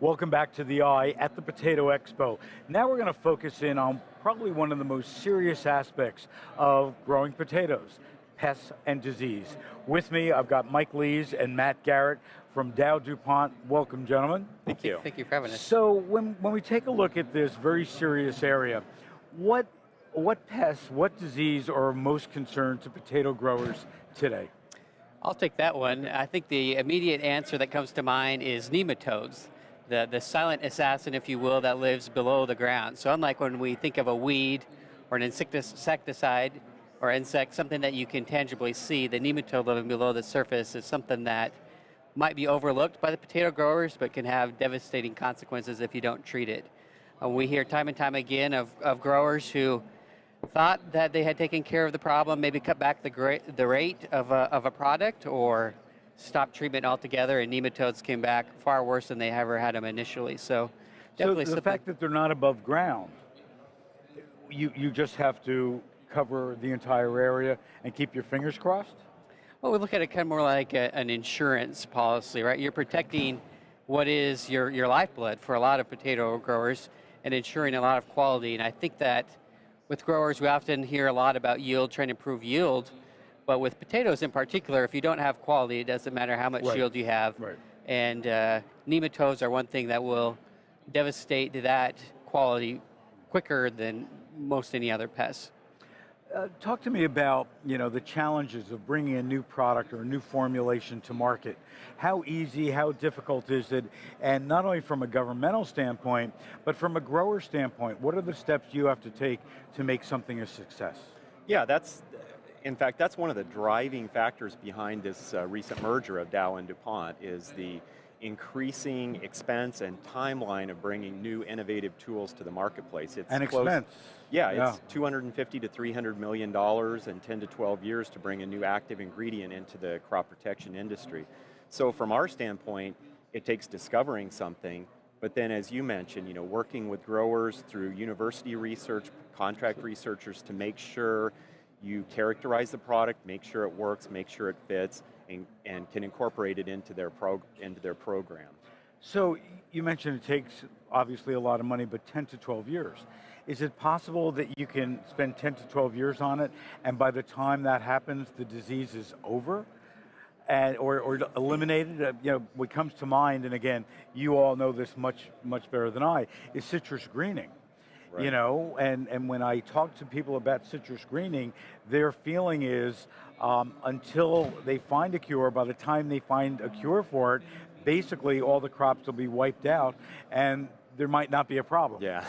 Welcome back to the Eye at the Potato Expo. Now we're going to focus in on probably one of the most serious aspects of growing potatoes, pests and disease. With me, I've got Mike Lees and Matt Garrett from Dupont. Welcome, gentlemen. Thank you. Thank you for having us. So when we take a look at this very serious area, what pests, what disease are most concerned to potato growers today? I'll take that one. I think the immediate answer that comes to mind is nematodes, the silent assassin, if you will, that lives below the ground. So unlike when we think of a weed or an insecticide or insect, something that you can tangibly see, the nematode living below the surface is something that might be overlooked by the potato growers, but can have devastating consequences if you don't treat it. We hear time and time again of growers who thought that they had taken care of the problem, maybe cut back the rate of a product or stop treatment altogether, and nematodes came back far worse than they ever had them initially. So definitely the fact that they're not above ground, you just have to cover the entire area and keep your fingers crossed? Well, we look at it kind of more like an insurance policy, right? You're protecting what is your lifeblood for a lot of potato growers and ensuring a lot of quality. And I think that with growers, we often hear a lot about yield, trying to improve yield, but with potatoes in particular, if you don't have quality, it doesn't matter how much yield you have. Right. And nematodes are one thing that will devastate that quality quicker than most any other pests. Talk to me about, the challenges of bringing a new product or a new formulation to market. How easy, how difficult is it? And not only from a governmental standpoint, but from a grower standpoint, what are the steps you have to take to make something a success? Yeah, in fact, that's one of the driving factors behind this recent merger of Dow and Dupont is the increasing expense and timeline of bringing new innovative tools to the marketplace. It's expense. Yeah, it's $250 to $300 million in 10 to 12 years to bring a new active ingredient into the crop protection industry. So from our standpoint, it takes discovering something, but then as you mentioned, working with growers through university research, contract researchers to make sure you characterize the product, make sure it works, make sure it fits, and can incorporate it into their program. So you mentioned it takes obviously a lot of money, but 10 to 12 years. Is it possible that you can spend 10 to 12 years on it, and by the time that happens, the disease is over? Or eliminated? What comes to mind, and again, you all know this much better than I, is citrus greening. Right. And when I talk to people about citrus greening, their feeling is until they find a cure, by the time they find a cure for it, basically all the crops will be wiped out and there might not be a problem. Yeah,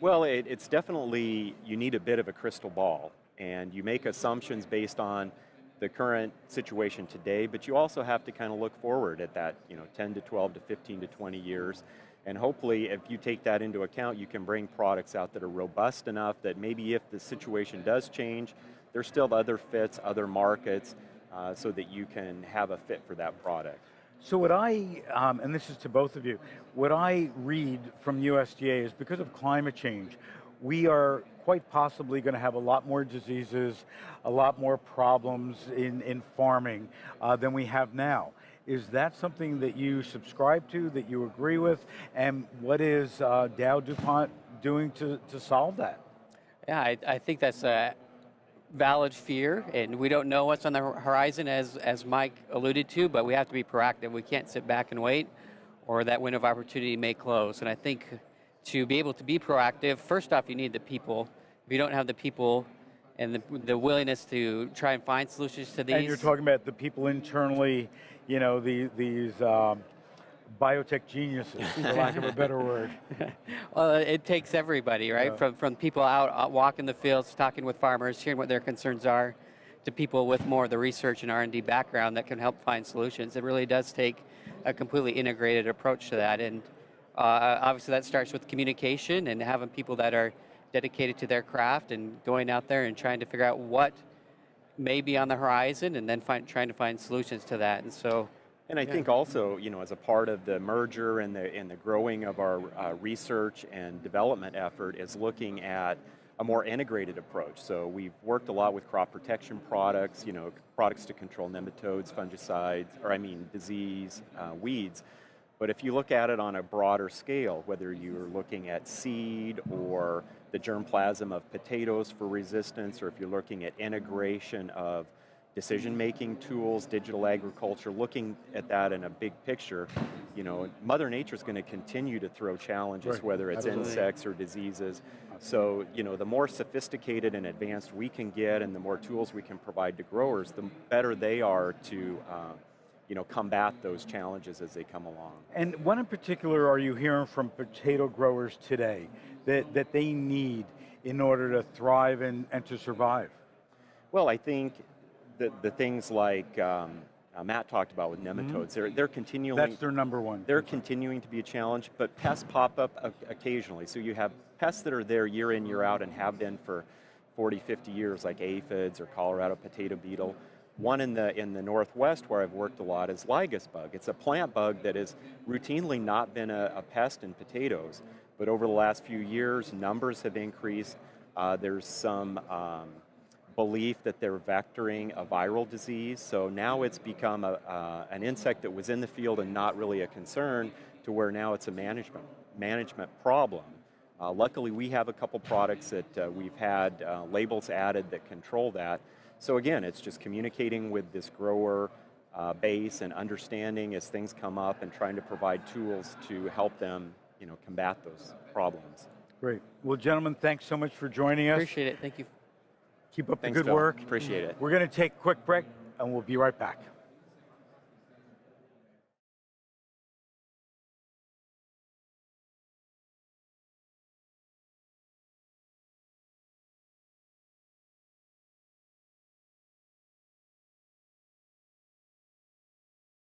well, it's definitely, you need a bit of a crystal ball and you make assumptions based on the current situation today, but you also have to kind of look forward at that, 10 to 12 to 15 to 20 years. And hopefully, if you take that into account, you can bring products out that are robust enough that maybe if the situation does change, there's still other fits, other markets, so that you can have a fit for that product. So what and this is to both of you, what I read from USDA is because of climate change, we are quite possibly going to have a lot more diseases, a lot more problems in farming than we have now. Is that something that you subscribe to, that you agree with? And what is Dow DuPont doing to solve that? Yeah, I think that's a valid fear, and we don't know what's on the horizon, as Mike alluded to, but we have to be proactive. We can't sit back and wait, or that window of opportunity may close. And I think to be able to be proactive, first off, you need the people. If you don't have the people and the willingness to try and find solutions to these. And you're talking about the people internally, these biotech geniuses, for lack of a better word. Well, it takes everybody, right? Yeah. From people out walking the fields, talking with farmers, hearing what their concerns are, to people with more of the research and R&D background that can help find solutions. It really does take a completely integrated approach to that. And obviously that starts with communication and having people that are dedicated to their craft and going out there and trying to figure out what may be on the horizon and then trying to find solutions to that. And so, and I think also, as a part of the merger and the growing of our research and development effort is looking at a more integrated approach. So we've worked a lot with crop protection products, products to control nematodes, fungicides, disease, weeds. But if you look at it on a broader scale, whether you're looking at seed or the germplasm of potatoes for resistance, or if you're looking at integration of decision-making tools, digital agriculture, looking at that in a big picture, Mother Nature's going to continue to throw challenges, Right. whether it's Absolutely. insects or diseases. So, the more sophisticated and advanced we can get and the more tools we can provide to growers, the better they are to combat those challenges as they come along. And what in particular are you hearing from potato growers today that they need in order to thrive and to survive? Well, I think the things like Matt talked about with nematodes, they're continuing. That's their number one. They're continuing to be a challenge, but pests pop up occasionally. So you have pests that are there year in, year out and have been for 40, 50 years, like aphids or Colorado potato beetle. One in the Northwest where I've worked a lot is lygus bug. It's a plant bug that has routinely not been a pest in potatoes, but over the last few years, numbers have increased. There's some belief that they're vectoring a viral disease, so now it's become an insect that was in the field and not really a concern, to where now it's a management problem. Luckily, we have a couple products that we've had labels added that control that. So again, it's just communicating with this grower base and understanding as things come up and trying to provide tools to help them, combat those problems. Great. Well, gentlemen, thanks so much for joining us. Appreciate it. Thank you. Keep up Thanks, the good Phil. work. Appreciate it. We're going to take a quick break, and we'll be right back.